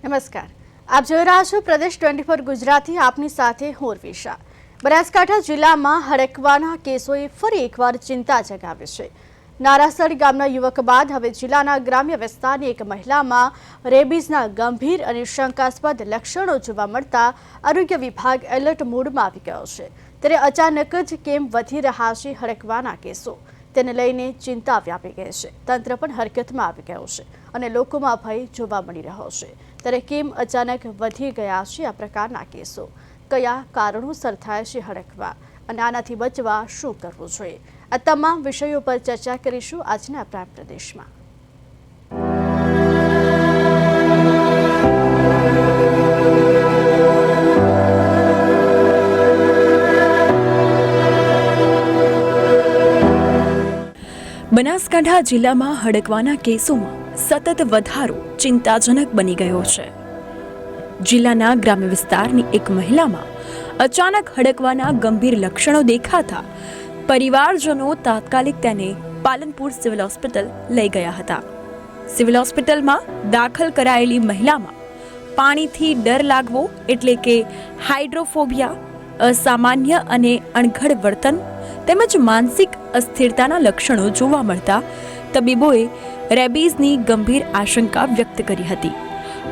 નમસ્કાર, આપ જોઈ રહ્યા છો પ્રદેશ 24 ગુજરાતી. આપની સાથે હું ઉર્વિશા. બનાસકાંઠા જિલ્લામાં હડકવાના કેસોએ ફરી એકવાર ચિંતા જગાવી છે. નારાસર ગામના યુવક બાદ હવે જિલ્લાના ગ્રામ્ય વિસ્તારની એક મહિલામાં રેબીઝના ગંભીર અને શંકાસ્પદ લક્ષણો જોવા મળતા આરોગ્ય વિભાગ એલર્ટ મોડમાં આવી ગયો છે. ત્યારે અચાનક જ કેમ વધી રહ્યા છે હડકવાના કેસો, તેને લઈને ચિંતા વ્યાપી ગઈ છે. તંત્ર પણ હરકતમાં આવી ગયું છે અને લોકોમાં ભય જોવા મળી રહ્યો છે. ત્યારે કેમ અચાનક વધી ગયા છે આ પ્રકારના કેસો, કયા કારણોસર થાય છે હડકવા અને આનાથી બચવા શું કરવું જોઈએ, આ તમામ વિષયો પર ચર્ચા કરીશું આજના પ્રાઇમ પ્રદેશમાં. બનાસકાંઠા જિલ્લામાં હડકવાના કેસોમાં સતત વધારો ચિંતાજનક બની ગયો છે. જિલ્લાના ગ્રામ્ય વિસ્તારની એક મહિલામાં અચાનક હડકવાના ગંભીર લક્ષણો દેખાતા પરિવારજનો તાત્કાલિક તેને પાલનપુર સિવિલ હોસ્પિટલ લઈ ગયા હતા. સિવિલ હોસ્પિટલમાં દાખલ કરાયેલી મહિલામાં પાણીથી ડર લાગવો એટલે કે હાઇડ્રોફોબિયા, અસામાન્ય અને અણઘડ વર્તન તેમજ માનસિક અસ્થિરતાના લક્ષણો જોવા મળતા તબીબોએ રેબીઝની ગંભીર આશંકા વ્યક્ત કરી હતી.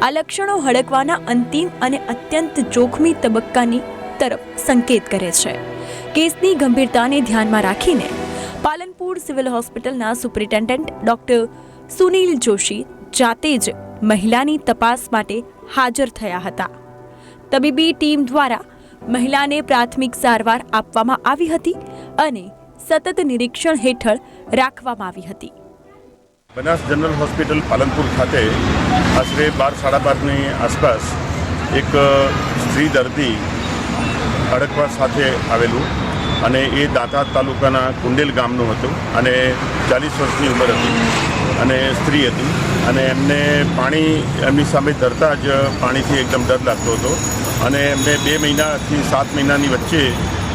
આ લક્ષણો હડકવાના અંતિમ અને અત્યંત જોખમી તબક્કાની તરફ સંકેત કરે છે. કેસની ગંભીરતાને ધ્યાનમાં રાખીને પાલનપુર સિવિલ હોસ્પિટલના સુપ્રિન્ટેન્ડન્ટ ડોક્ટર સુનિલ જોશી જાતે જ મહિલાની તપાસ માટે હાજર થયા હતા. તબીબી ટીમ દ્વારા મહિલાને પ્રાથમિક સારવાર આપવામાં આવી હતી અને સતત નિરીક્ષણ હેઠળ રાખવામાં આવી હતી. બનાસ જનરલ હોસ્પિટલ પાલનપુર ખાતે આશરે 12:30ની આસપાસ એક સ્ત્રી દર્દી હડકવા સાથે આવેલું અને એ દાંતા તાલુકાના કુંડેલ ગામનું હતું અને 40 વર્ષની ઉંમર હતી અને સ્ત્રી હતી અને એમને પાણી એમની સામે ધરતા જ પાણીથી એકદમ ડર લાગતો હતો અને એમને 2 મહિનાથી 7 મહિનાની વચ્ચે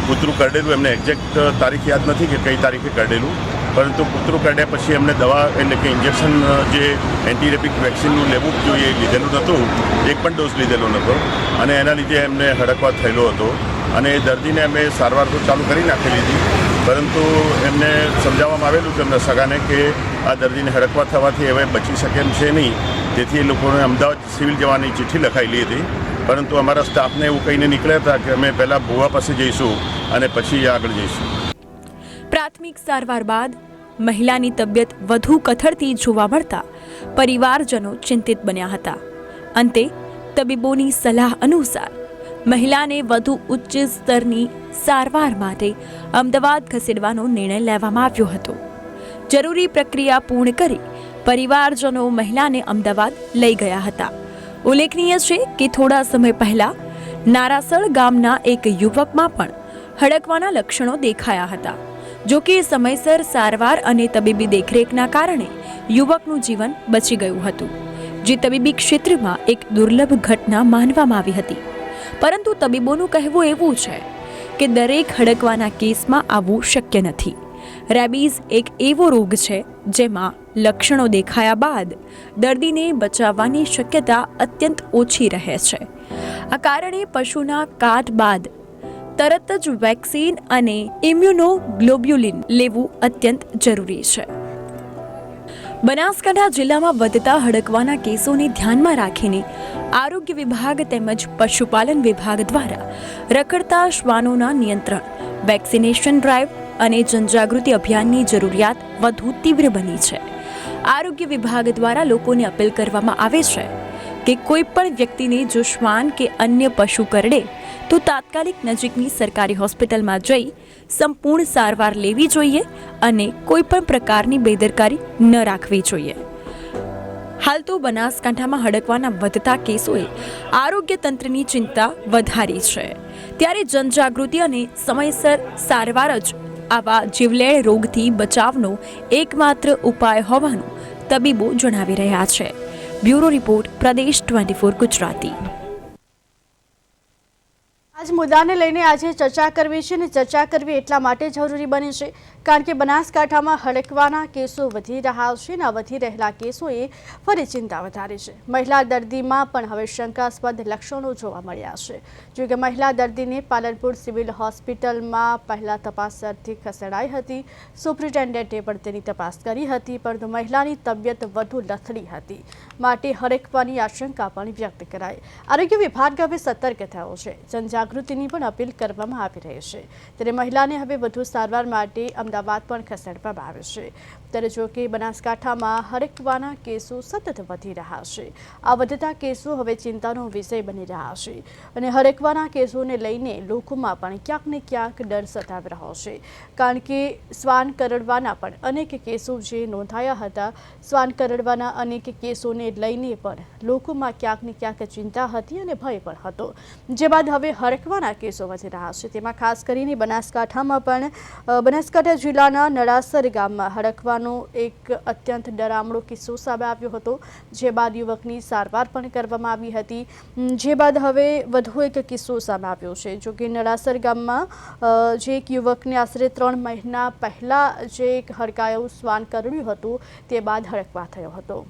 કૂતરું કરડેલું. એમને એક્ઝેક્ટ તારીખ યાદ નથી કે કઈ તારીખે કરડેલું, પરંતુ કૂતરું કરડ્યા પછી એમને દવા એટલે કે ઇન્જેક્શન જે એન્ટીરેબિક વેક્સિનનું લેવું જ જોઈએ લીધેલું નહોતું, એક પણ ડોઝ લીધેલો નહોતો અને એના લીધે એમને હડકવા થયેલો હતો. અને એ દર્દીને અમે સારવાર તો ચાલુ કરી નાખેલી હતી, પરંતુ એમને સમજાવવામાં આવેલું કે એમના સગાને કે આ દર્દીને હડકવા થવાથી હવે બચી શકે એમ છે નહીં, તેથી એ લોકોને અમદાવાદ સિવિલ જવાની ચિઠ્ઠી લખાયેલી હતી. પરંતુ અમારા સ્ટાફને એવું કહીને નીકળ્યા હતા કે અમે પહેલાં ભુવા પાસે જઈશું અને પછી આગળ જઈશું. પ્રાથમિક સારવાર બાદ મહિલાની તબિયત વધુ કથળતી જોવા મળતા પરિવારજનો ચિંતિત બન્યા હતા. અંતે તબીબોની સલાહ અનુસાર મહિલાને વધુ ઉચ્ચ સ્તરની સારવાર માટે અમદાવાદ ખસેડવાનો નિર્ણય લેવામાં આવ્યો હતો. જરૂરી પ્રક્રિયા પૂર્ણ કરી પરિવારજનો મહિલાને અમદાવાદ લઈ ગયા હતા. ઉલ્લેખનીય છે કે થોડા સમય પહેલા નારાસર ગામના એક યુવકમાં પણ હડકવાના લક્ષણો દેખાયા હતા. જો કે સમયસર સારવાર અને તબીબી દેખરેખના કારણે યુવકનું જીવન બચી ગયું હતું, જે તબીબી ક્ષેત્રમાં એક દુર્લભ ઘટના માનવામાં આવી હતી. પરંતુ તબીબોનું કહેવું એવું છે કે દરેક હડકવાના કેસમાં આવવું શક્ય નથી. રેબીઝ એક એવો રોગ છે જેમાં લક્ષણો દેખાયા બાદ દર્દીને બચાવવાની શક્યતા અત્યંત ઓછી રહે છે. આ કારણે પશુના કાટ બાદ તરત જ વેક્સિન અને ઇમ્યુનોગ્લોબ્યુલિન લેવું અત્યંત જરૂરી છે. બનાસકાંઠા જિલ્લામાં વધતા હડકવાના કેસોને ધ્યાનમાં રાખીને આરોગ્ય વિભાગ તેમજ પશુપાલન વિભાગ દ્વારા રખડતા શ્વાનોના નિયંત્રણ, વેક્સિનેશન ડ્રાઈવ અને જનજાગૃતિ અભિયાનની જરૂરિયાત વધુ તીવ્ર બની છે. આરોગ્ય વિભાગ દ્વારા લોકોને અપીલ કરવામાં આવે છે કે કોઈ પણ વ્યક્તિને જો શ્વાન કે અન્ય પશુ કરડે તો તાત્કાલિક નજીકની સરકારી હોસ્પિટલમાં જઈ સંપૂર્ણ સારવાર લેવી જોઈએ અને કોઈ પણ પ્રકારની બેદરકારી ન રાખવી જોઈએ. હાલ તો બનાસકાંઠામાં હડકવાના વધતા કેસોએ આરોગ્ય તંત્રની ચિંતા વધારી છે. ત્યારે જનજાગૃતિ અને સમયસર સારવાર જ આવા જીવલેણ રોગથી બચાવનો એકમાત્ર ઉપાય હોવાનું તબીબો જણાવી રહ્યા છે. બ્યુરો રિપોર્ટ, પ્રદેશ 24 ગુજરાતી. આજ મુદ્દાને લઈને આજે ચર્ચા કરવી છે અને ચર્ચા કરવી એટલા માટે જરૂરી બની છે કારણ કે બનાસકાંઠામાં હડકવાના કેસો વધી રહ્યા છે અને વધી રહેલા કેસોએ ફરી ચિંતા વધારી છે. મહિલા દર્દીમાં પણ હવે શંકાસ્પદ લક્ષણો જોવા મળ્યા છે. જો કે મહિલા દર્દીને પાલનપુર સિવિલ હોસ્પિટલમાં પહેલા તપાસ અર્થે ખસેડાઈ હતી. સુપ્રિન્ટેન્ડન્ટે પણ તેની તપાસ કરી હતી, પરંતુ મહિલાની તબિયત વધુ લથડી હતી, માટે હડકવાની આશંકા પણ વ્યક્ત કરાઈ. આરોગ્ય વિભાગ હવે સતર્ક થયો છે. જનજાગૃતિની પણ અપીલ કરવામાં આવી રહી છે. ત્યારે મહિલાને હવે વધુ સારવાર માટે અમદાવાદ પણ ખસેડવામાં આવે છે. ત્યારે જો કે બનાસકાંઠામાં હડકવાના કેસો સતત વધી રહ્યા છે. આ વધતા કેસો હવે ચિંતાનો વિષય બની રહ્યા છે અને હડકવાના કેસોને લઈને લોકોમાં પણ ક્યાંક ને ક્યાંક ડર સતાવી રહ્યો છે. કારણ કે શ્વાન કરડવાના પણ અનેક કેસો જે નોંધાયા હતા, શ્વાન કરડવાના અનેક કેસોને લઈને પણ લોકોમાં ક્યાંક ને ક્યાંક ચિંતા હતી અને ભય પણ હતો. જે બાદ હવે હડકવાના કેસો વધી રહ્યા છે. તેમાં ખાસ કરીને બનાસકાંઠામાં પણ બનાસકાંઠા જિલ્લાના નળાસર ગામમાં હડકવાનો એક અત્યંત ડરામણો કિસ્સો સામે આવ્યો હતો. જે બાદ યુવકની સારવાર પણ કરવામાં આવી હતી. જે બાદ હવે વધુ એક કિસ્સો સામે આવ્યો છે. જો કે નળાસર ગામમાં જે એક યુવકને આશરે 3 મહિના પહેલા જે એક હડકાયું શ્વાન કરડ્યું હતું, તે બાદ હડકવા થયો હતો.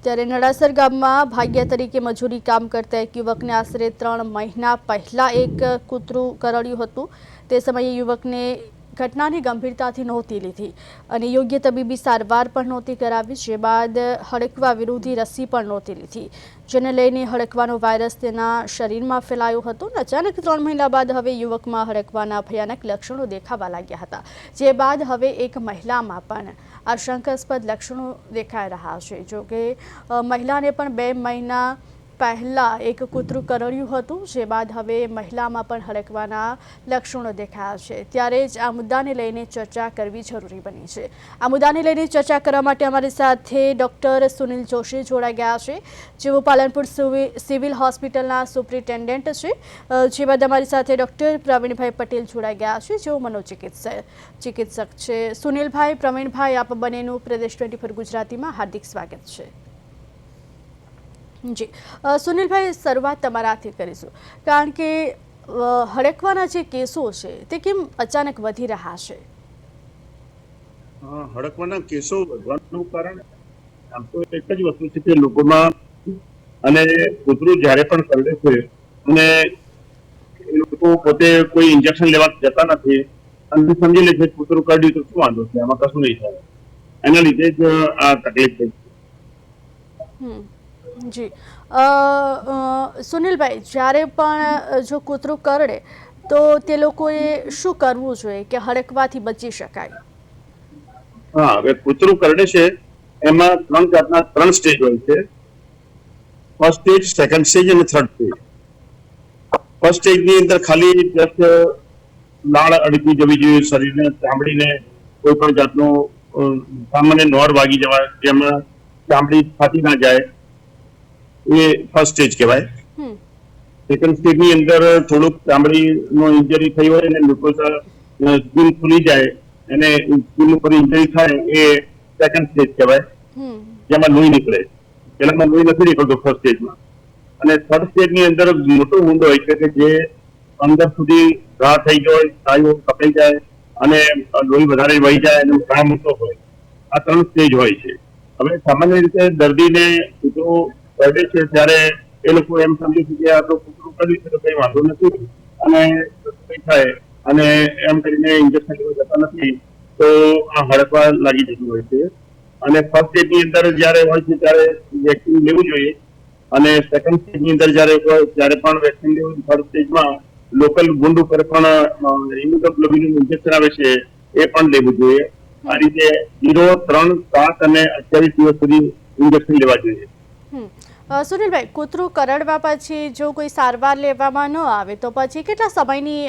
ત્યારે નળાસર ગામમાં ભાગ્યા તરીકે મજૂરી કામ કરતા એક યુવકને આશરે 3 મહિના પહેલા એક કૂતરું કરડ્યું હતું. તે સમયે યુવકને ઘટનાની ગંભીરતાથી નહોતી લીધી અને યોગ્ય તબીબી સારવાર પણ નહોતી કરાવી. જે બાદ હડકવા વિરોધી રસી પણ નહોતી લીધી, જેને લઈને હડકવાનો વાયરસ તેના શરીરમાં ફેલાયો હતો. અચાનક 3 મહિના બાદ હવે યુવકમાં હડકવાના ભયાનક લક્ષણો દેખાવા લાગ્યા હતા. જે બાદ હવે એક મહિલામાં પણ આશંકાસ્પદ લક્ષણો દેખાઈ રહ્યા છે. જો કે મહિલાને પણ 2 મહિના પહેલા એક કૂતરું કરડ્યું હતું. જે બાદ હવે મહિલામાં પણ હડકવાના લક્ષણો દેખાયા છે. ત્યારે જ આ મુદ્દાને લઈને ચર્ચા કરવી જરૂરી બની છે. આ મુદ્દાને લઈને ચર્ચા કરવા માટે અમારી સાથે ડૉક્ટર સુનિલ જોશી જોડાઈ ગયા છે, જેઓ પાલનપુર સિવિલ હોસ્પિટલના સુપ્રિન્ટેન્ડન્ટ છે. જે બાદ અમારી સાથે ડૉક્ટર પ્રવીણભાઈ પટેલ જોડાઈ ગયા છે, જેઓ મનોચિકિત્સક છે. સુનિલભાઈ, પ્રવીણભાઈ, આપ બંનેનું પ્રદેશ 24 ગુજરાતીમાં હાર્દિક સ્વાગત છે. જી સુનિલભાઈ, શરૂઆત તમારાથી કરીશું, કારણ કે હડકવાના જે કેસો છે તે કેમ અચાનક વધી રહ્યા છે? હડકવાના કેસો વધવાનું કારણ આમ તો એક જ વસ્તુ છે કે લોકોમાં અને કૂતરું જ્યારે પણ કરડે છે અને એ લોકો પોતે કોઈ ઇન્જેક્શન લેવા જતા નથી અને સમજી લે છે કૂતરું કરડ્યું તો શું વાંધો છે, આમાં કશું નહીં થાય. એના લીધે જ આ તકલીફ થઈ છે. જી સુનિલભાઈ, જ્યારે પણ જો કૂતરું કરડે તો તે લોકોએ શું કરવું જોઈએ કે હડકવાથી બચી શકાય? હા, હવે કૂતરું કરડે છે એમાં 3 જાતના 3 સ્ટેજ હોય છે. ફર્સ્ટ સ્ટેજ, સેકન્ડ સ્ટેજ અને થર્ડ સ્ટેજ. ફર્સ્ટ સ્ટેજની અંદર ખાલી જસ્ટ લાળ અડકી જવી જોઈએ શરીરને, ચામડીને કોઈ પણ જાતનું સામાન્ય નોર વાગી જવા, જેમાં ચામડી ફાટી ના જાય, એ ફર્સ્ટ સ્ટેજ કહેવાય. સેકન્ડ સ્ટેજની અંદર થોડુંક ચામડીનો ઇન્જરી થઈ હોય અને મ્યુકોઝા સ્કિન ફૂલી જાય અને સ્કિન ઉપર ઇન્જરી થાય, એ સેકન્ડ સ્ટેજ કહેવાય, જેમાં લોહી નીકળે. પેલામાં લોહી નથી નીકળતું ફર્સ્ટ સ્ટેજમાં. અને થર્ડ સ્ટેજની અંદર મોટો ઊંડો હોય છે કે જે અંદર સુધી ઘા થઈ ગયો હોય, સ્નાયુઓ કપાઈ જાય અને લોહી વધારે વહી જાય અને ઘા મોટો હોય. આ 3 સ્ટેજ હોય છે. હવે સામાન્ય રીતે દર્દીને કૂતરું કરડે છે ત્યારે એ લોકો એમ સમજે છે કે આ તો કૂતરું કર્યું છે તો કંઈ વાંધો નથી અને કંઈ થાય અને એમ કરીને ઇન્જેક્શન લેવા જતા નથી, તો આ હડકવા લાગી જતું હોય છે. અને ફર્સ્ટ સ્ટેજની અંદર જ્યારે હોય છે ત્યારે વેક્સિન લેવું જોઈએ અને સેકન્ડ સ્ટેજની અંદર જ્યારે પણ વેક્સિન લેવું, થર્ડ સ્ટેજમાં લોકલ ગુંડ ઉપર પણ ઇમ્યુનોગ્લોબ્યુલિન ઇન્જેક્શન આવે છે, એ પણ લેવું જોઈએ. આ રીતે 0, 3, 7 અને 28 દિવસ સુધી ઇન્જેક્શન લેવા જોઈએ. સુનિલભાઈ, કૂતરું કરડવા પછી જો કોઈ સારવાર લેવામાં ન આવે તો પછી કેટલા સમયની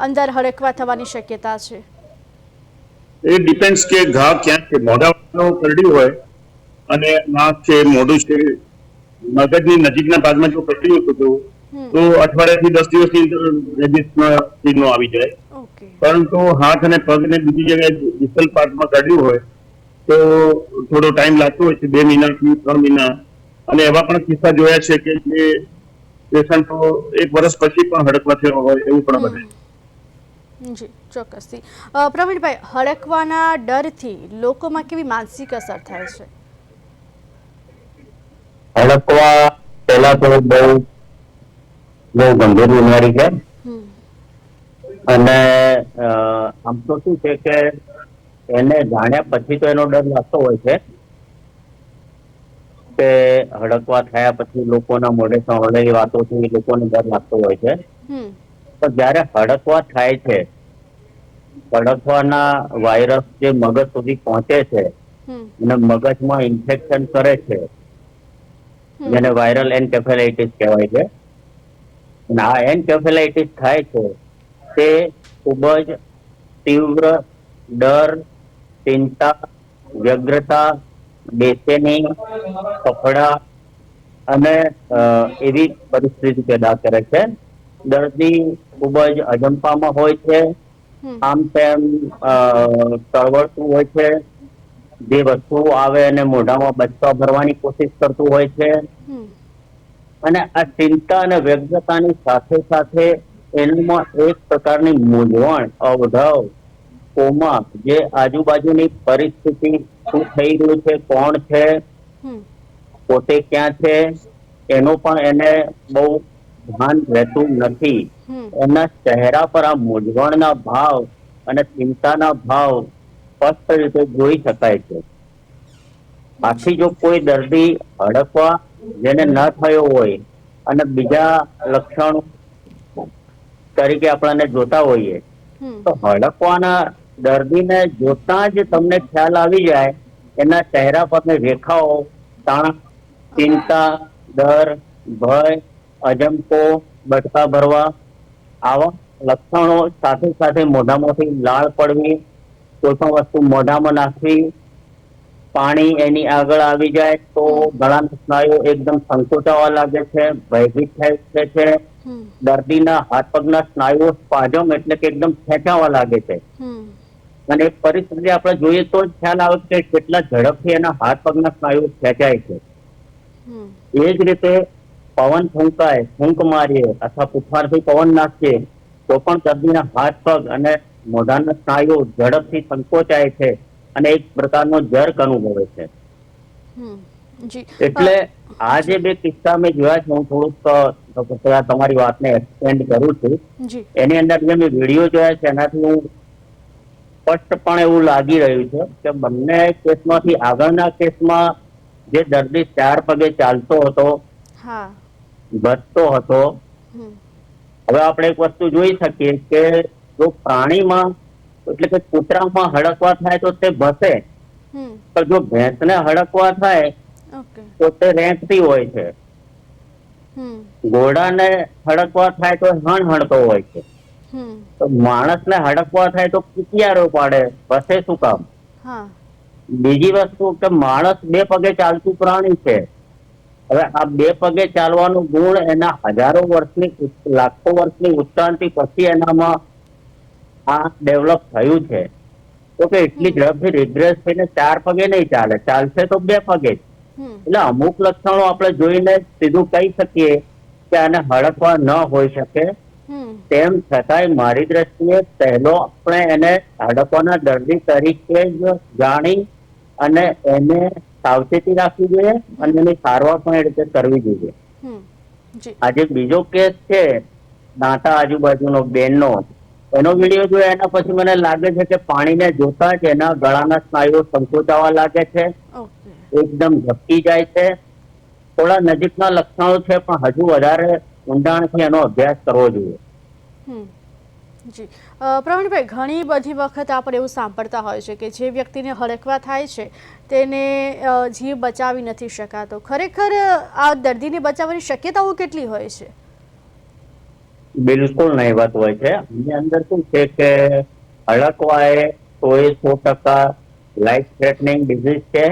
અંદર હડકવા થવાની શક્યતા છે? એ ડિપેન્ડ્સ કે ઘા ક્યાં છે. મોઢામાં કરડ્યું હોય અને નાક છે, મોઢું છે, મગજની નજીકના ભાગમાં જો કરડ્યું હતું તો અઠવાડિયાથી 10 દિવસની અંદર રેબિસનો સિગ્નો આવી જાય. પરંતુ હાથ અને પગને બીજી જગ્યાએ ડિસ્ટલ પાર્ટમાં કરડ્યું હોય તો થોડો ટાઈમ લાગતો હોય છે, 2 મહિનાથી 3 મહિના. અને એવા પણ કિસ્સા જોયા છે કે જે પેશન્ટો 1 વર્ષ પછી પણ હડકવા થયો હોય એવું પણ બને. જી ચોક્કસથી. પ્રવીણભાઈ, હડકવાના ડરથી લોકોમાં કેવી માનસિક અસર થાય છે? હડકવા પહેલા તો બહુ ગંભીર બીમારી છે અને આમ તો શું છે કે એને જાણ્યા પછી તો એનો ડર લાગતો હોય છે કે હડકવા થયા પછી લોકોના મોઢે સાંભળેલી વાતોથી લોકોને ડર લાગતો હોય છે. પણ જયારે હડકવા થાય છે, હડકવાના વાયરસ જે મગજ સુધી પહોંચે છે અને મગજમાં ઇન્ફેક્શન કરે છે, જેને વાયરલ એન્કેફેલાઇટિસ કહેવાય છે. અને આ એન્કેફેલાઇટિસ થાય છે તે ખૂબ જ તીવ્ર ડર, ચિંતા, વ્યગ્રતા, બેચેની, કફડા અને એવી પરિસ્થિતિ પેદા કરે છે. દર્દી ખૂબ જ અજંપામાં હોય છે, આમ તેમ તળવળતું હોય છે, જે વસ્તુ આવે અને મોઢામાં બચકા ભરવાની કોશિશ કરતું હોય છે. અને આ ચિંતા અને વ્યગ્રતાની સાથે સાથે એનામાં એક પ્રકારની મૂંઝવણ, અવઢવ, કોમા, જે આજુબાજુની પરિસ્થિતિ શું થઈ રહ્યું છે, કોણ છે, પોતે ક્યાં છે, એનું પણ એને બહુ ભાન રહેતું નથી. એના ચહેરા પર આ મૂંઝવણના ભાવ અને ચિંતાના ભાવ સ્પષ્ટ રીતે જોઈ શકાય છે. આથી જો કોઈ દર્દી હડકવા જેને ન થયો હોય અને બીજા લક્ષણ તરીકે આપણને જોતા હોઈએ તો હડકવાના દર્દીને જોતા જ તમને ખ્યાલ આવી જાય એના ચહેરા પરની રેખાઓ, તાણ, ચિંતા, ડર, ભય, અજંપો, બચકા ભરવા, આવા લક્ષણો સાથે સાથે મોઢામાંથી લાળ પડવી, કોઈ પણ વસ્તુ મોઢામાં નાખવી, પાણી એની આગળ આવી જાય તો ગળાના સ્નાયુઓ એકદમ સંકોચાવા લાગે છે, ભયભીત થાય છે. દર્દીના હાથ પગના સ્નાયુઓ સ્પાઝમ એટલે કે એકદમ ખેંચાવા લાગે છે. અને એ પરિસ્થિતિ આપણે જોઈએ તો જ ખ્યાલ આવે કે કેટલા ઝડપથી એના હાથ પગના સ્નાયુઓ ખેંચાય છે. એ જ રીતે પવન ફૂંકાય, ફૂંક મારીએ અથવા પુફારથી પવન નાખીએ તો પણ દર્દીના હાથ પગ અને મોઢાના સ્નાયુઓ ઝડપથી સંકોચાય છે અને એક પ્રકારનો જર્ક અનુભવે છે. એટલે આ જે બે કિસ્સા મેં જોયા છે, હું થોડુંક તમારી વાતને એક્સટેન્ડ કરું છું. એની અંદર જે મેં વિડીયો જોયા છે એનાથી હું સ્પષ્ટપણે એવું લાગી રહ્યું છે કે બંને કેસમાંથી આગળના કેસમાં જે દર્દી 4 પગે ચાલતો હતો, વધતો હતો, હવે આપણે એક વસ્તુ જોઈ શકીએ કે જો પ્રાણીમાં એટલે કે કૂતરામાં હડકવા થાય તો તે ભસે, પણ જો ભેંસને હડકવા થાય તો તે રેંકતી હોય છે. ઘોડાને હડકવા થાય તો હણતો હોય છે. તો માણસને હડકવા થાય તો કિકિયારો પાડે, ભસે શું કામ? બીજી વસ્તુ કે માણસ 2 પગે ચાલતું પ્રાણી છે. હવે આ 2 પગે ચાલવાનું ગુણ એના હજારો વર્ષની, લાખો વર્ષની ઉત્ક્રાંતિ પછી એનામાં આ ડેવલપ થયું છે. તો કે એટલી ઝડપથી રિગ્રેસ થઈને 4 પગે નહીં ચાલે, ચાલશે તો 2 પગે જ. એટલે અમુક લક્ષણો આપણે જોઈને સીધું કહી શકીએ કે આને હડકવા ન હોઈ શકે. તેમ છતાંય મારી દ્રષ્ટિએ પહેલો આપણે એને હડકવાના દર્દી તરીકે જ જાણી અને એને સાવચેતી રાખવી જોઈએ અને એની સારવાર પણ એ રીતે કરવી જોઈએ. આજે બીજો કેસ છે દાંતા આજુબાજુનો બેનનો, એનો વિડીયો જોયો એના પછી મને લાગે છે કે પાણીને જોતા જ એના ગળાના સ્નાયુઓ સંકોચાવા લાગે છે, એકદમ ઝબકી જાય છે. થોડા નજીકના લક્ષણો છે પણ હજુ વધારે ઊંડાણથી એનો અભ્યાસ કરવો જોઈએ. જી પ્રવીણભાઈ, ઘણી બધી વખત આપણે એવું સાંભળતા હોય છે કે જે વ્યક્તિને હડકવા થાય છે તેને જીવ બચાવી નથી શકાતો. ખરેખર આ દર્દીને બચાવવાની શક્યતાઓ કેટલી હોય છે? બિલકુલ નહીવત હોય છે. આની અંદર શું છે કે હડકવા એ 100% લાઈફ થ્રેટનિંગ ડિઝીઝ છે.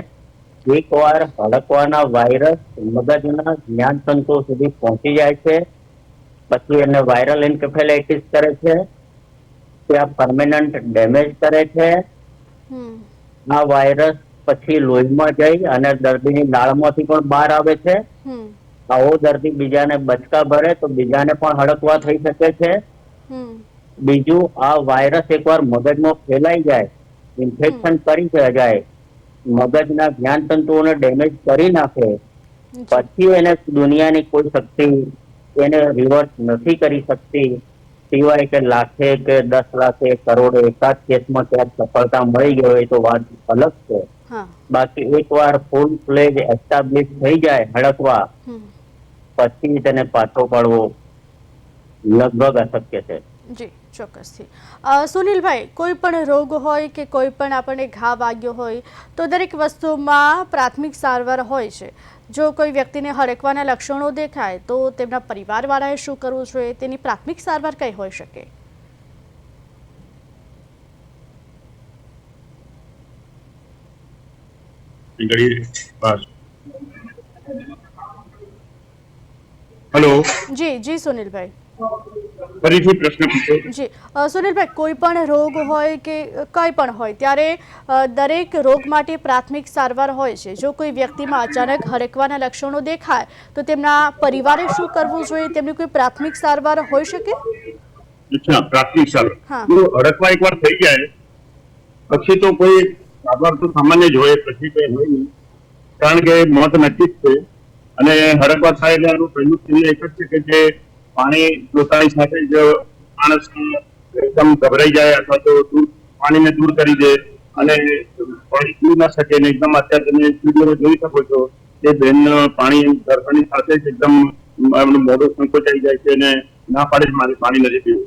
એકવાર હડકવાના વાયરસ મગજના જ્ઞાન તંતુઓ સુધી પહોંચી જાય છે પછી એને વાયરલ એન્કેફેલાઇટિસ કરે છે, ત્યાં પરમેનન્ટ ડેમેજ કરે છે. આ વાયરસ પછી લોહીમાં જઈ અને દર્દીની લાળમાંથી પણ બહાર આવે છે આવો દર્દી બીજાને બચકા ભરે તો બીજાને પણ હડકવા થઈ શકે છે. હમ બીજું, આ વાયરસ એકવાર મગજમાં ફેલાઈ જાય, ઇન્ફેક્શન કરી જાય, મગજના જ્ઞાન તંતુઓને ડેમેજ કરી નાખે, જી પછી એને દુનિયાની કોઈ શક્તિ એને રિવર્સ નથી કરી શકતી, સિવાય કે લાખે કે 10 લાખે કરોડે એકાદ કેસમાં ક્યાંક સફળતા મળી ગઈ હોય તો વાત અલગ છે. હા બાકી એકવાર ફૂલ ફ્લેજ એસ્ટાબ્લિશ થઈ જાય હડકવા, હમ પછી તેને પાછો પાડવો લગભગ અશક્ય છે. જી ચોક્કસથી. સુનિલભાઈ, કોઈ પણ રોગ હોય કે કોઈ પણ આપણને ઘા વાગ્યો હોય તો દરેક વસ્તુમાં પ્રાથમિક સારવાર હોય છે. જો કોઈ વ્યક્તિને હડકવાના લક્ષણો દેખાય તો તેમના પરિવારવાળાએ શું કરવું જોઈએ? તેની પ્રાથમિક સારવાર કઈ હોઈ શકે? હેલો, જી જી સુનિલભાઈ. ફરીથી પ્રશ્ન પૂછો. જી સુનિલભાઈ, કોઈ પણ રોગ હોય કે કંઈ પણ હોય ત્યારે દરેક રોગ માટે પ્રાથમિક સારવાર હોય છે. જો કોઈ વ્યક્તિમાં અચાનક હડકવાના લક્ષણો દેખાય તો તેમના પરિવારે શું કરવું જોઈએ? તેમની કોઈ પ્રાથમિક સારવાર હોઈ શકે? અચ્છા, પ્રાથમિક સારવાર. હા. જો હડકવા એકવાર થઈ જાય પછી તો કોઈ સારવાર તો સામાન્ય જ હોય, પછી કઈ હોય નહીં, કારણ કે મોત નજીક છે. અને હડકવા થાય એટલે આનું પહેલું ક્રિયા એક જ છે કે જે પાણી જોતાની સાથે જ માણસ એકદમ ગભરાઈ જાય અથવા તો પાણીને દૂર કરી દે અને પાણી પી ના શકે ને એકદમ અત્યારે તમે વિડીયોમાં જોઈ શકો છો કે બેન પાણી ધરવાની સાથે જ એકદમ એમનું મોઢું સંકોચાઈ જાય છે અને ના પાડે જ મારે પાણી નથી પીવું.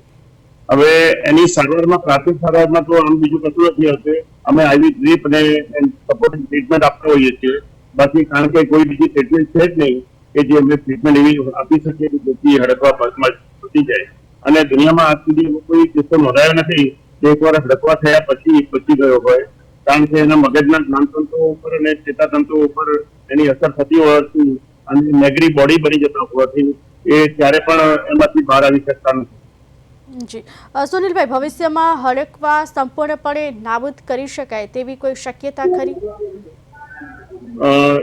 હવે એની સારવારમાં પ્રાથમિક સારવારમાં તો આમ બીજું કશું નથી હશે. અમે આવી ડ્રીપ અને સપોર્ટિંગ ટ્રીટમેન્ટ આપતા હોઈએ છીએ. બાકી કારણ કે કોઈ બીજી ટ્રીટમેન્ટ છે જ નહીં કે જે અમે ટ્રીટમેન્ટ એવી આપી શકીએ કે જેથી હડકવા પગમાં તૂટી જાય. અને દુનિયામાં આજ સુધી એવો કોઈ કિસ્સો નોંધાયો નથી કે એકવાર હડકવા થયા પછી બચી ગયો હોય, કારણ કે એના મગજના જ્ઞાનતંતુઓ ઉપર અને ચેતાતંતુઓ ઉપર એની અસર થતી હોવાથી અને નેગરી બોડી બની જતા હોવાથી એ ત્યારે પણ એમાંથી બહાર આવી શકતા નથી. જી સુનિલભાઈ, ભવિષ્યમાં હડકવા સંપૂર્ણપણે નાબૂદ કરી શકાય તેવી કોઈ શક્યતા ખરી?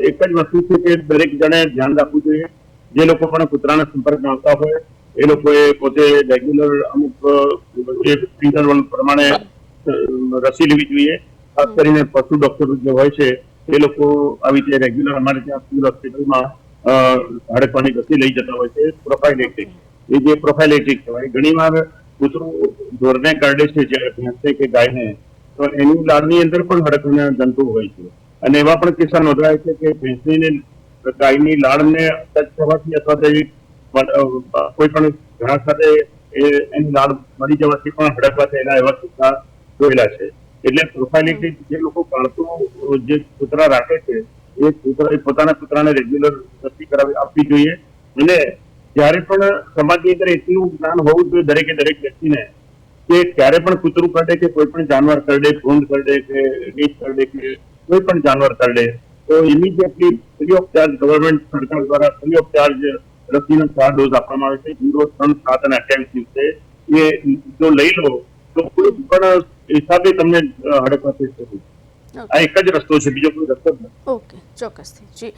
એક જ વસ્તુ છે કે દરેક જણે ધ્યાન રાખવું જોઈએ. જે લોકો પણ કૂતરાના સંપર્કમાં આવતા હોય એ લોકોએ પોતે રેગ્યુલર અમુક ઇન્ટરવલ પ્રમાણે રસી લેવી જોઈએ. ખાસ કરીને પશુ ડોક્ટર જે હોય છે એ લોકો આવી રીતે રેગ્યુલર અમારે ત્યાં સિવિલ હોસ્પિટલમાં હડકવાની રસી લઈ જતા હોય છે. પ્રોફાઇલેટિક, એ જે પ્રોફાઇલેટિક કહેવાય. ઘણી વાર કૂતરું ઢોરને કરડે છે જ્યારે ભેંસે કે ગાયને, તો એની લાળની અંદર પણ હડકવાના જંતુ હોય છે. અને એવા પણ કિસ્સા નોંધાય છે કે ભેંસની ગાયની લાળને ટચ થવાથી અથવા તો કોઈ પણ ઘાસ સાથે એની લાળ મળી જવાથી પણ હડકવા થયેલા એવા કિસ્સા જોયેલા છે. એટલે પ્રોફાઇલેટિક જે લોકો પાળતું જે કૂતરા રાખે છે એ કૂતરા પોતાના કૂતરાને રેગ્યુલર રસી કરાવી આપવી જોઈએ. અને જ્યારે પણ સમાજની અંદર એટલું જ્ઞાન હોવું જોઈએ દરેકે દરેક વ્યક્તિને કે ક્યારે પણ કૂતરું કરડે કે કોઈ પણ જાનવર કરડે, ભૂંડ કરડે કે રીંછ કરડે કે કોઈ પણ જાનવર કરડે તો immediately free of charge government સરકાર દ્વારા ફ્રી ઓફ ચાર્જ રસીનો 4 ડોઝ આપવામાં આવે છે. 0, 3, 7 અને 28 દિવસે એ જો લઈ લો તો કોઈ પણ હિસાબે તમને હડકવા થઈ શકે. આ એક જ રસ્તો છે, બીજો કોઈ રસ્તો જ નથી. ઓકે, ચોક્કસથી. જી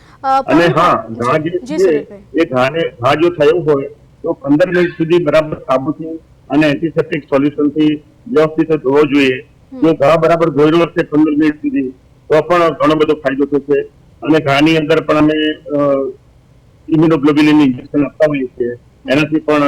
અને હા, ઘા જે છે એ ઘા જો થયો હોય તો 15 મિનિટ સુધી બરાબર સાબુથી અને એન્ટીસેપ્ટિક સોલ્યુશનથી વ્યવસ્થિત ધોવો જોઈએ. જો ઘા બરાબર ધોયેલો હશે 15 મિનિટ સુધી તો પણ ઘણો બધો ફાયદો થશે. અને ઘાની અંદર પણ અમે ઇમ્યુનોગ્લોબ્યુલિન ઇન્જેક્શન આપતા હોઈએ છીએ, એનાથી પણ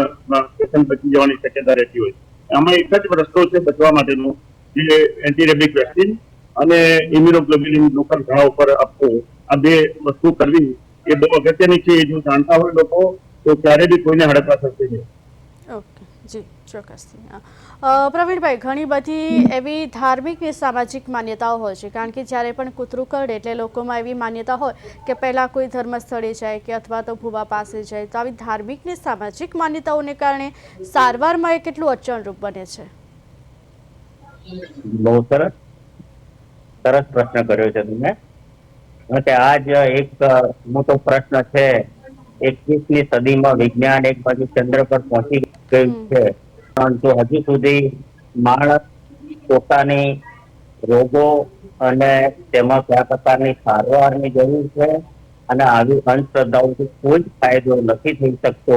પેશન્ટ બચી જવાની શક્યતા રહેતી હોય. આમાં એક જ રસ્તો છે બચવા માટેનો, જે એન્ટીરેબિક વેક્સિન અને ઇમ્યુનોગ્લોબ્યુલિન લોકલ ઘા ઉપર આપવો. આ બે વસ્તુ કરવી એ બહુ અગત્યની છે. જો જાણતા હોય લોકો તો ક્યારે બી કોઈને હડકવા થશે નહીં. ઓકે, જી ચોક્કસથી. પ્રવીણભાઈ, ઘણી બધી એવી ધાર્મિક ને સામાજિક માન્યતાઓ હોય છે, કારણ કે જ્યારે પણ કૂતરું કરડે એટલે લોકોમાં એવી માન્યતા હોય કે પહેલાં કોઈ ધર્મસ્થળે જાય કે અથવા તો ભૂવા પાસે જાય. તો આવી ધાર્મિક ને સામાજિક માન્યતાઓને કારણે સારવારમાં એ કેટલું અડચણરૂપ બને છે? બહુ સરસ પ્રશ્ન કર્યો છે તમે. કે આજ એક મોટો પ્રશ્ન છે. 21મી સદીમાં વિજ્ઞાન એક બાજુ ચંદ્ર પર પહોંચી ગયું છે, પરંતુ હજુ સુધી માણસ પોતાની રોગો અને તેમાં કયા પ્રકારની સારવારની જરૂર છે અને આવી અંધશ્રદ્ધાઓથી કોઈ જ ફાયદો નથી થઈ શકતો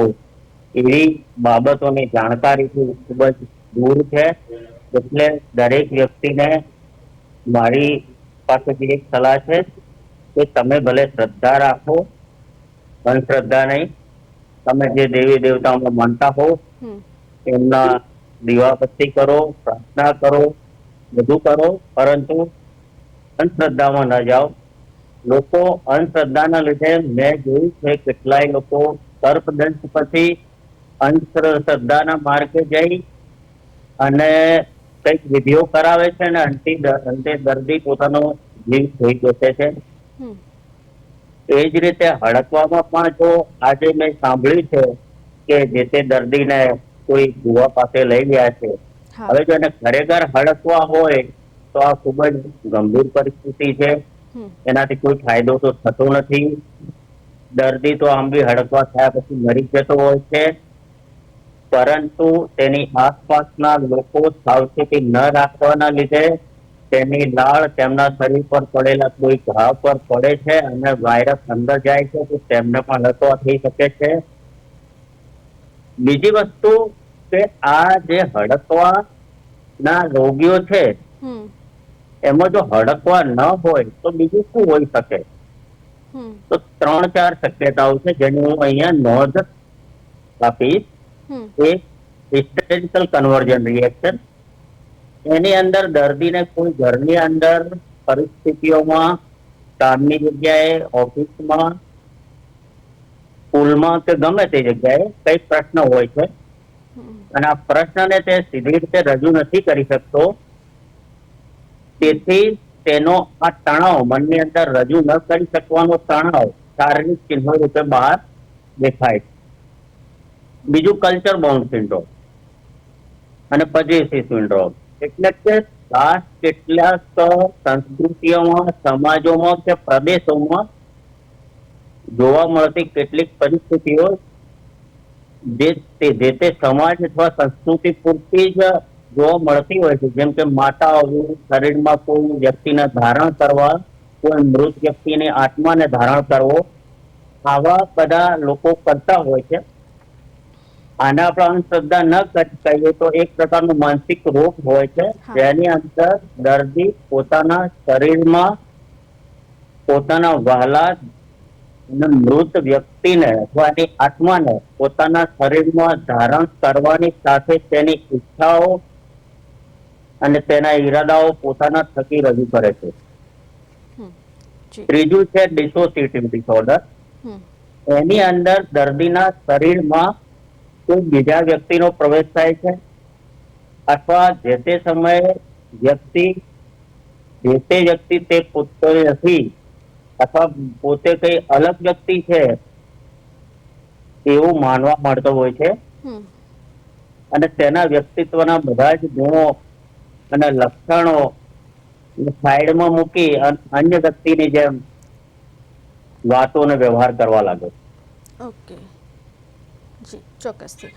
એવી બાબતોની જાણકારીથી ખૂબ જ દૂર છે. એટલે દરેક વ્યક્તિને મારી પાસેથી એક સલાહ છે કે તમે ભલે શ્રદ્ધા રાખો, અંધશ્રદ્ધા નહીં. તમે જે દેવી દેવતાઓમાં માનતા હો એમના દીવાબત્તી કરો, પ્રાર્થના કરો, બધું કરો, પરંતુ અંધશ્રદ્ધામાં ન જાઓ. લોકો અંધશ્રદ્ધાના લીધે મેં જોયું છે કેટલાય લોકો સર્પદંશ પછી અંધશ્રદ્ધાના માર્ગે જઈ અને કઈક વિધિઓ કરાવે છે અને અંતે દર્દી પોતાનો જીવ ખોઈ બેસે છે. એ જ રીતે હડકવામાં પણ જો આજે મેં સાંભળ્યું છે કે જે તે દર્દીને કોઈ ભુવા પાસે લઈ ગયા છે. હવે જો એને ખરેખર હડકવા હોય તો આ ખૂબ જ ગંભીર પરિસ્થિતિ છે. એનાથી કોઈ ફાયદો તો થતો નથી. દર્દી તો આમ બી હડકવા થયા પછી મરી જતો હોય છે, પરંતુ તેની આસપાસના લોકો સાવચેતી ન રાખવાના લીધે તેની લાળ તેમના શરીર પર પડેલા કોઈ ઘા પર પડે છે અને વાયરસ અંદર જાય છે તો તેમને પણ હડકવા થઈ શકે છે. બીજી વસ્તુ કે આ જે હડકવા ના રોગીઓ છે એમાં જો હડકવા ન હોય તો બીજું શું હોઈ શકે? તો 3-4 શક્યતાઓ છે જેની હું અહીંયા નોંધ આપીશ. એક હિસ્ટેરિકલ કન્વર્જન રિએક્શન. એની અંદર દર્દીને કોઈ ઘરની અંદર પરિસ્થિતિઓમાં, કામની જગ્યાએ, ઓફિસમાં, સ્કૂલમાં કે ગમે તે જગ્યાએ કઈ પ્રશ્ન હોય છે અને આ પ્રશ્નને તે સીધી રીતે રજૂ નથી કરી શકતો. તેથી તેનો આ તણાવ, મનની અંદર રજૂ ન કરી શકવાનો તણાવ શારીરિક ચિહ્નો રૂપે બહાર દેખાય છે. બીજું કલ્ચર બાઉન્ડ સિન્ડ્રોમ અને પજેસિવ સિન્ડ્રોમ. એટલે કે કેટલાક સંસ્કૃતિઓમાં, સમાજોમાં કે પ્રદેશોમાં જોવા મળતી કેટલીક પરિસ્થિતિઓ જે તે સમાજ અથવા સંસ્કૃતિ પૂરતી જ જોવા મળતી હોય છે. જેમ કે માતા હોવું, શરીરમાં કોઈ વ્યક્તિને ધારણ કરવા, કોઈ મૃત વ્યક્તિની આત્માને ધારણ કરવો, આવા બધા લોકો કરતા હોય છે. આને આપણે અંધશ્રદ્ધા ન કહીએ તો એક પ્રકારનો માનસિક રોગ હોય છે જેની અંદર દર્દી પોતાના શરીરમાં પોતાના વહાલા મૃત વ્યક્તિને અથવા એની આત્માને પોતાના શરીરમાં ધારણ કરવાની સાથે તેની ઈચ્છાઓ અને તેના ઈરાદાઓ પોતાના થકી રજૂ કરે છે. ત્રીજું છે ડિસોસિએટિવ ડિસઓર્ડર. એની અંદર દર્દીના શરીરમાં કોઈ બીજા વ્યક્તિનો પ્રવેશ થાય છે અથવા જે તે સમયે વ્યક્તિ તે પોતે નથી અથવા પોતે કઈ અલગ વ્યક્તિ છે એવું માનવા મળતો હોય છે અને તેના વ્યક્તિત્વના બધા જ ગુણો અને લક્ષણો સાઈડમાં મૂકી અન્ય વ્યક્તિની જેમ વાતો અને વ્યવહાર કરવા લાગે. ઓકે જી, ચોક્કસથી.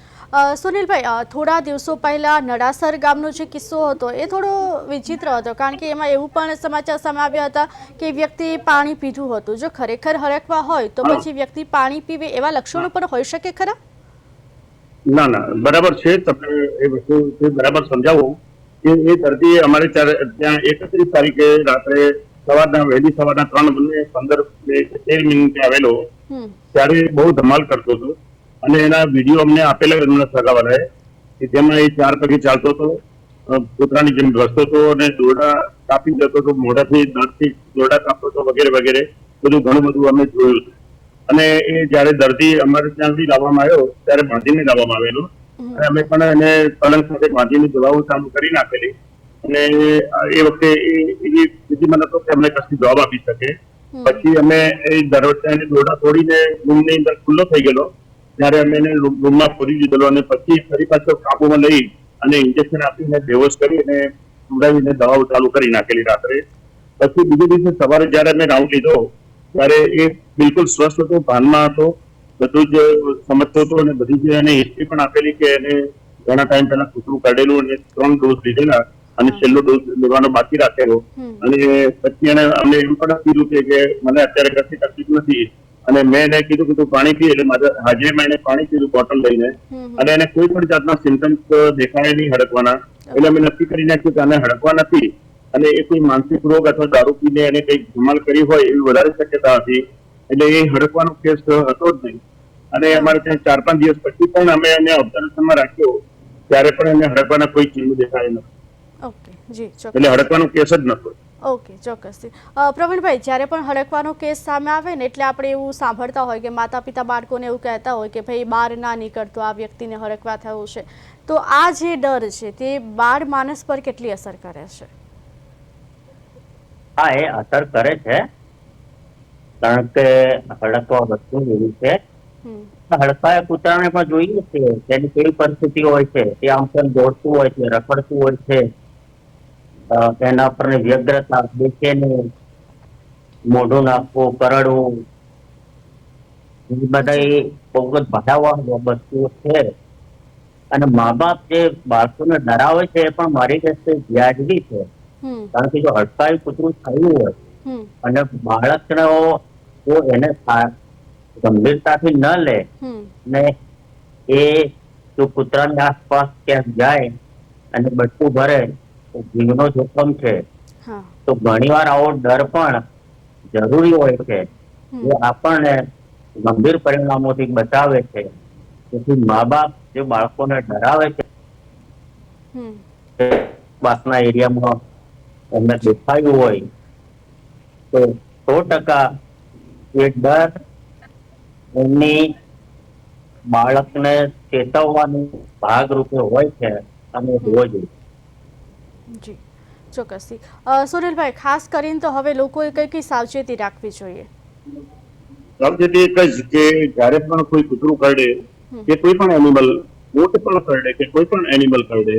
સુનિલભાઈ, થોડા દિવસો પહેલા નડાસર ગામનો જે કિસ્સો હતો એ થોડો વિચિત્ર હતો, કારણ કે એમાં એવું પણ સમાચાર સામે આવ્યા હતા કે વ્યક્તિએ પાણી પીધું હતું. જો ખરેખર હરકવા હોય તો પછી વ્યક્તિ પાણી પીવે એવા લક્ષણો પણ હોઈ શકે ખરા? ના, બરાબર છે. તમે એ વસ્તુ બરાબર સમજાવો કે એ દર્દી અમારે ત્યાં 31 તારીખે રાત્રે વહેલી સવારના 3:15 આવેલો. ત્યારે બહુ ધમાલ કરતો હતો અને એના વિડીયો અમને આપેલા એમના સગાવાલાએ કે જેમાં એ 4 પગે ચાલતો હતો, કૂતરાની જેમ રસ્તો હતો અને દોરડા કાપી જતો હતો, મોઢાથી દાંતથી દોરડા કાપતો હતો વગેરે વગેરે. બધું ઘણું બધું અમે જોયું હતું. અને એ જયારે દર્દી અમારે ત્યાંથી લાવવામાં આવ્યો ત્યારે બાંધીને લાવવામાં આવેલો અને અમે પણ એને પલંગ સાથે બાંધીને દવાઓ ચાલુ કરી નાખેલી. અને એ વખતે એવી સ્થિતિમાં નતો કે અમને કશી જવાબ આપી શકે. પછી અમે એ દોરડા તોડીને રૂમની અંદર ખુલ્લો થઈ ગયેલો ત્યારે અમે એને રૂમમાં પૂરી દીધેલો અને પછી ફરી પાછો કાબુમાં લઈ અને ઇન્જેક્શન આપીને બેહોશ કરી અને ઉડાવીને દવાઓ ચાલુ કરી નાખેલી રાત્રે. પછી બીજે દિવસે સવારે જયારે અમે રાઉન્ડ લીધો ત્યારે એ બિલકુલ સ્વસ્થ હતો, ભાનમાં હતો, બધું જ સમજતો હતો અને બધી જ એને હિસ્ટ્રી પણ આપેલી કે એને ઘણા ટાઈમ પહેલા કૂતરું કાઢેલું અને 3 ડોઝ લીધેલા અને છેલ્લો ડોઝ લેવાનો બાકી રાખેલો. અને પછી એને અમને એમ પણ કીધું કે મને અત્યારે કશી તકલીફ નથી, અને મેં એને કીધું કે તું પાણી પી, એટલે આજે મેં એને પાણી પીધું બોટલ લઈને, અને એને કોઈ પણ જાતના સિમ્ટમ્સ દેખાયા નહીં હડકવાના. એટલે અમે નક્કી કરી નાખ્યું કે આને હડકવા નથી, અને એ કોઈ માનસિક રોગ અથવા દારૂ પીને એને કંઈક ધમાલ કરી હોય એવી વધારે શક્યતા હતી. એટલે એ હડકવાનો કેસ હતો જ નહીં. અને અમારે ત્યાં 4-5 દિવસ પછી પણ અમે એને ઓબ્ઝર્વેશનમાં રાખ્યો, ત્યારે પણ એને હડકવાના કોઈ ચિહ્ન દેખાય નથી. ઓકે જી, ચોક્કસ. એટલે હડકવાનો કેસ જ નતો. ઓકે, ચોક્કસથી. પ્રવીણભાઈ, જ્યારે પણ હડકવાનો કેસ સામે આવે ને એટલે આપણે એવું સાંભળતા હોય કે માતા પિતા બાળકોને એવું કહેતા હોય કે ભાઈ બહાર ના નીકળતો, આ વ્યક્તિને હડકવા થયું છે. તો આ જે ડર છે તે બાળ માનસ પર કેટલી અસર કરે છે? હા, એ અસર કરે છે, કારણ કે હડકવા વસ્તુ એવી છે. હડકાયા કૂતરાને પણ જોઈએ છે તેની કેવી પરિસ્થિતિ હોય છે. તે આમ તેમ દોડતું હોય છે, રખડતું હોય છે, તેના પર વ્યગ્રતા, બેચેની, મોઢું નાખવું, કરડવું, એ બધા બહુ જ ભયાવહ વસ્તુઓ છે. અને મા બાપ જે બાળકોને ડરાવે છે એ પણ મારી દ્રષ્ટિએ વ્યાજબી છે. કારણ કે જો હડકાયું કૂતરું થયું હોય અને બાળકનો જો એને ગંભીરતાથી ન લે ને એ જો કૂતરાની આસપાસ ક્યાંક જાય અને બટકું ભરે તો જીવનો જોખમ છે. તો ઘણીવાર આવો ડર પણ જરૂરી હોય છે, જે આપણને ગંભીર પરિણામોથી બચાવે છે. તેથી મા બાપ જે બાળકોને ડરાવે છે આસપાસના એરિયામાં એમને દેખાયું હોય તો 100% એ ડર એમની બાળકને ચેતવવાની ભાગરૂપે હોય છે અને હોવો જોઈએ. જી, ચોક્કસથી. સુનિલભાઈ, ખાસ કરીને તો હવે લોકોએ કઈ સાવચેતી રાખવી જોઈએ? સાવચેતી એક જ કે જ્યારે પણ કોઈ કૂતરું કરડે કે કોઈ પણ એનિમલ, ઊંટ પણ કરડે કે કોઈ પણ એનિમલ કરડે,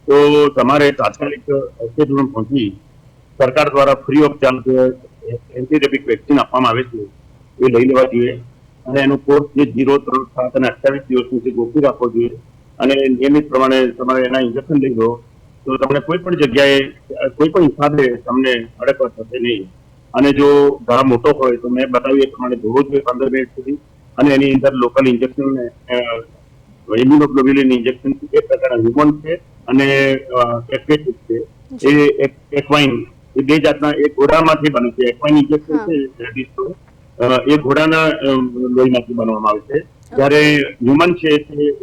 તો તમારે તાત્કાલિક હોસ્પિટલમાં પહોંચી સરકાર દ્વારા ફ્રી ઓફ ચાર્જ એન્ટીરેબિક વેક્સિન આપવામાં આવે છે, એ લઈ લેવા જોઈએ. અને એનો કોર્સ જે 0, 3, 7 અને 28 દિવસ સુધી ગોઠવી રાખવો જોઈએ. અને નિયમિત પ્રમાણે તમારે એના ઇન્જેક્શન લઈ લો તો તમને કોઈ પણ જગ્યાએ કોઈ પણ હિસાબે તમને હડકવા થશે નહીં. અને જો ઘણા મોટો હોય તો મેં બતાવ્યું એ પ્રમાણે ધોવો જોઈએ 15 મિનિટ સુધી. અને એની અંદર લોકલ ઇન્જેક્શન, ઇમ્યુનોગ્લોબ્યુલિન ઇન્જેક્શન એક પ્રકારના હ્યુમન છે અને એક્વેટિક છે. એ એક્વાઇન, એ બે જાતના, એક ઘોડામાંથી બને છે. એક્વાઇન ઇન્જેક્શન છે એ ઘોડાના લોહીમાંથી બનાવવામાં આવે છે, જ્યારે હ્યુમન છે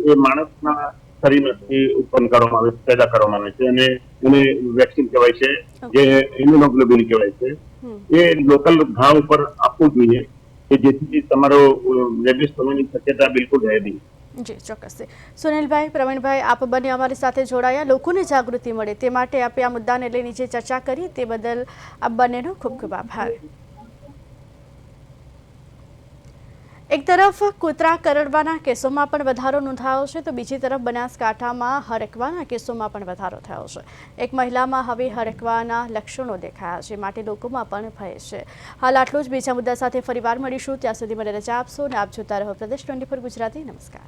એ માણસના શરીરમાંથી ઉત્પન્ન કરવામાં આવે છે, પેદા કરવામાં આવે છે, અને એને વેક્સિન કહેવાય છે, જે ઇમ્યુનોગ્લોબ્યુલિન કહેવાય છે. એ લોકલ ઘા ઉપર આપવું જોઈએ કે જેથી તમારો રેબિસ થવાની શક્યતા બિલકુલ રહે નહીં. જી, ચોક્કસથી. સુનિલભાઈ, પ્રવીણભાઈ, આપ બંને અમારી સાથે જોડાયા, લોકોને જાગૃતિ મળે તે માટે આપે આ મુદ્દાને લઈને જે ચર્ચા કરી તે બદલ આપ બંનેનો ખૂબ ખૂબ આભાર. એક તરફ કૂતરા કરડવાના કેસોમાં પણ વધારો નોંધાયો છે તો બીજી તરફ બનાસકાંઠામાં હડકવાના કેસોમાં પણ વધારો થયો છે. એક મહિલામાં હવે હડકવાના લક્ષણો દેખાયા છે, માટે લોકોમાં પણ ભય છે. હાલ આટલું જ. બીજા મુદ્દા સાથે ફરીવાર મળીશું. ત્યાં સુધી મને રજા આપશો અને આપ જોતા રહો પ્રદેશ 24 ગુજરાતી. નમસ્કાર.